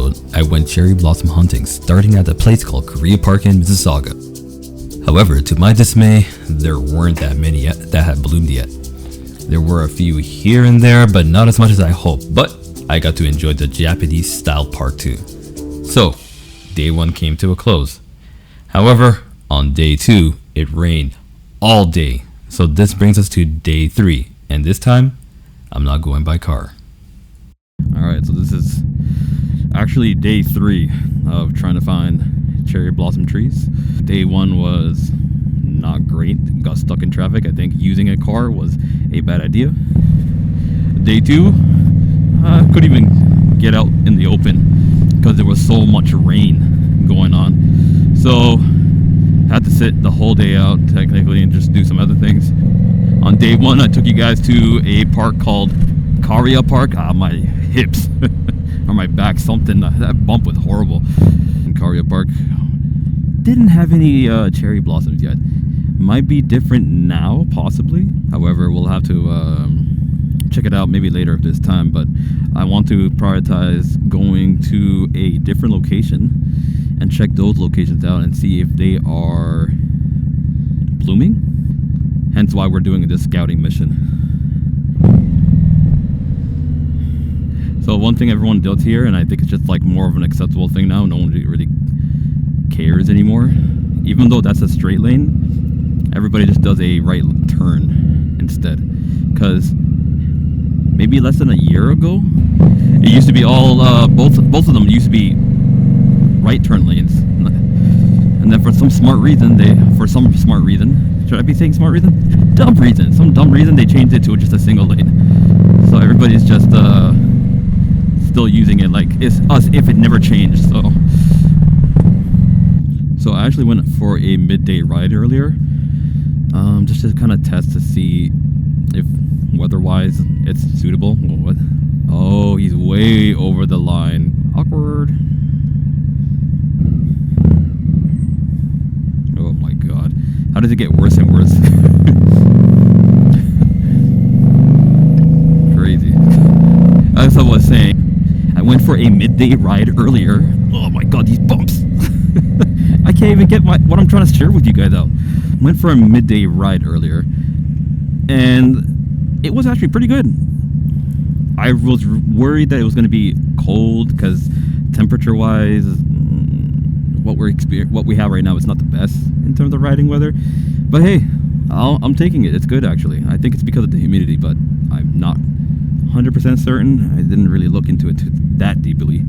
episode, I went cherry blossom hunting, starting at a place called Korea Park in Mississauga. However, to my dismay, there weren't that many yet that had bloomed yet. There were a few here and there, but not as much as I hoped, but I got to enjoy the Japanese style park too. So, day 1 came to a close. However, on day 2, it rained all day. So this brings us to day 3, and this time, I'm not going by car. Alright, so this is actually day 3 of trying to find cherry blossom trees. Day 1 was not great, got stuck in traffic. I think using a car was a bad idea. Day 2, couldn't even get out in the open because there was so much rain going on. So, had to sit the whole day out technically and just do some other things. On day 1, I took you guys to a park called Sakura Park. My hips or my back, something, that bump was horrible. And Sakura Park didn't have any cherry blossoms yet. Might be different now, possibly. However, we'll have to check it out maybe later if there's time. But I want to prioritize going to a different location and check those locations out and see if they are blooming. Hence why we're doing this scouting mission. So one thing everyone does here, and I think it's just like more of an acceptable thing now, no one really cares anymore. Even though that's a straight lane, everybody just does a right turn instead. Because maybe less than a year ago, it used to be all, both of them used to be right turn lanes. And then for some smart reason, should I be saying smart reason? Some dumb reason, they changed it to just a single lane. So everybody's just still using it like it's as if it never changed. So I actually went for a midday ride earlier, just to kind of test to see if weather-wise it's suitable. What? Oh, he's way over the line. Awkward. Oh my god. How does it get worse and worse? Crazy. As I was saying, I went for a midday ride earlier. Oh my god, these bumps. I can't even get what I'm trying to share with you guys out. Went for a midday ride earlier, and it was actually pretty good. I was worried that it was going to be cold because temperature-wise, what we have right now is not the best in terms of riding weather. But hey, I'm taking it. It's good actually. I think it's because of the humidity, but I'm not 100% certain. I didn't really look into it that deeply.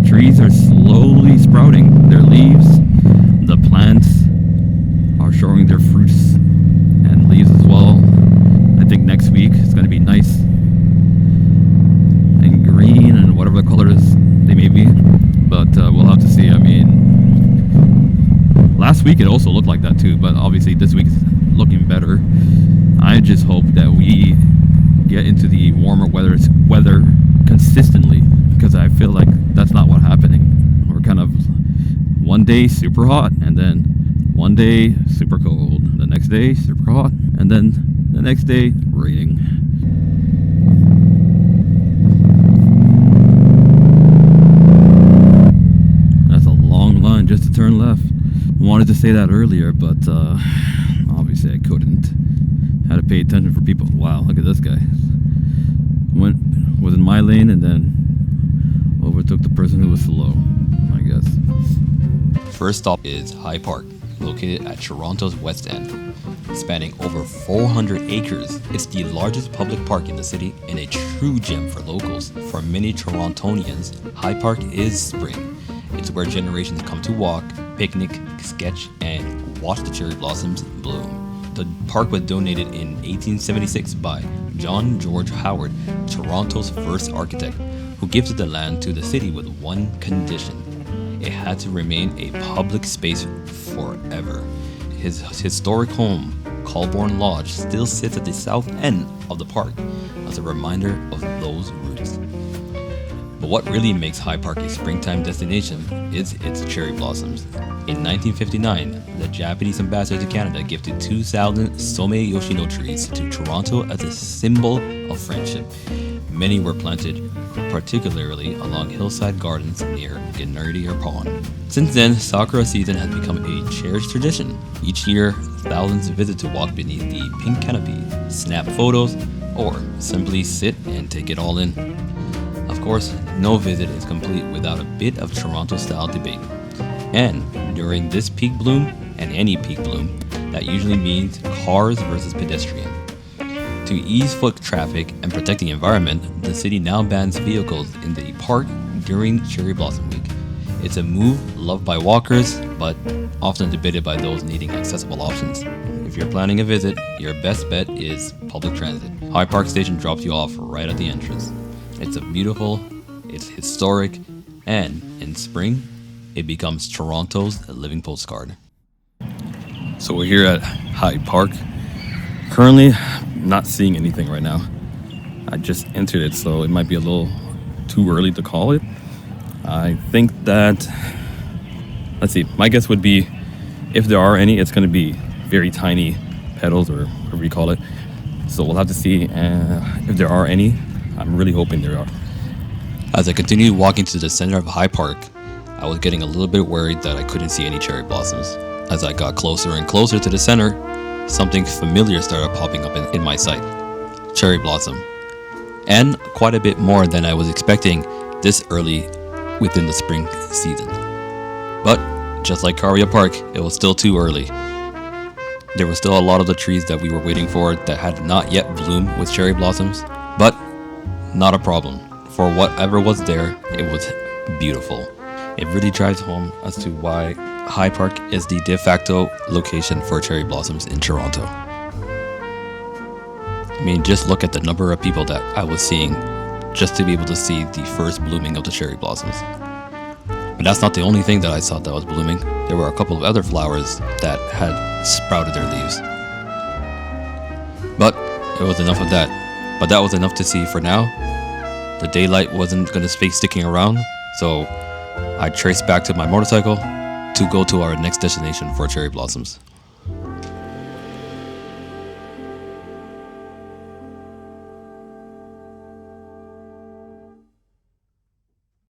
Trees are slowly sprouting their leaves. The plants are showing their fruits and leaves as well. I think next week it's going to be nice and green and whatever the colors they may be. But we'll have to see. I mean, last week it also looked like that too, but obviously this week is looking better. I just hope that we get into the warmer weather consistently, because I feel like that's not what's happening. We're kind of one day super hot, and then one day super cold, the next day super hot, and then the next day raining. That's a long line just to turn left. Wanted to say that earlier, but obviously I couldn't. Had to pay attention for people. Wow, look at this guy. Was in my lane and then overtook the person who was slow, I guess. First stop is High Park, located at Toronto's West End. Spanning over 400 acres, it's the largest public park in the city and a true gem for locals. For many Torontonians, High Park is spring. It's where generations come to walk, picnic, sketch, and watch the cherry blossoms bloom. The park was donated in 1876 by John George Howard, Toronto's first architect, who gifted the land to the city with one condition: it had to remain a public space forever. His historic home, Colborne Lodge, still sits at the south end of the park as a reminder of those roots. But what really makes High Park a springtime destination is its cherry blossoms. In 1959, the Japanese ambassador to Canada gifted 2,000 Some Yoshino trees to Toronto as a symbol of friendship. many were planted, particularly along Hillside Gardens near Grenadier Pond. Since then, Sakura season has become a cherished tradition. Each year, thousands visit to walk beneath the pink canopy, snap photos, or simply sit and take it all in. Of course, no visit is complete without a bit of Toronto-style debate. And during this peak bloom, and any peak bloom, that usually means cars versus pedestrian. To ease foot traffic and protect the environment, the city now bans vehicles in the park during Cherry Blossom Week. It's a move loved by walkers, but often debated by those needing accessible options. If you're planning a visit, your best bet is public transit. Hyde Park Station drops you off right at the entrance. It's beautiful, it's historic, and in spring, it becomes Toronto's living postcard. So we're here at Hyde Park. Currently, not seeing anything right now. I just entered it, so it might be a little too early to call it. I think that, let's see, my guess would be if there are any, it's going to be very tiny petals or whatever you call it. So we'll have to see if there are any. I'm really hoping there are. As I continued walking to the center of Hyde Park, I was getting a little bit worried that I couldn't see any cherry blossoms. As I got closer and closer to the center, something familiar started popping up in my sight. Cherry blossom. And quite a bit more than I was expecting this early within the spring season. But just like Karia Park, it was still too early. There were still a lot of the trees that we were waiting for that had not yet bloomed with cherry blossoms, but not a problem. For whatever was there, it was beautiful. It really drives home as to why Hyde Park is the de facto location for cherry blossoms in Toronto. I mean, just look at the number of people that I was seeing just to be able to see the first blooming of the cherry blossoms. But that's not the only thing that I saw that was blooming. There were a couple of other flowers that had sprouted their leaves. But it was enough of that. But that was enough to see for now. The daylight wasn't going to be sticking around, so I traced back to my motorcycle to go to our next destination for cherry blossoms.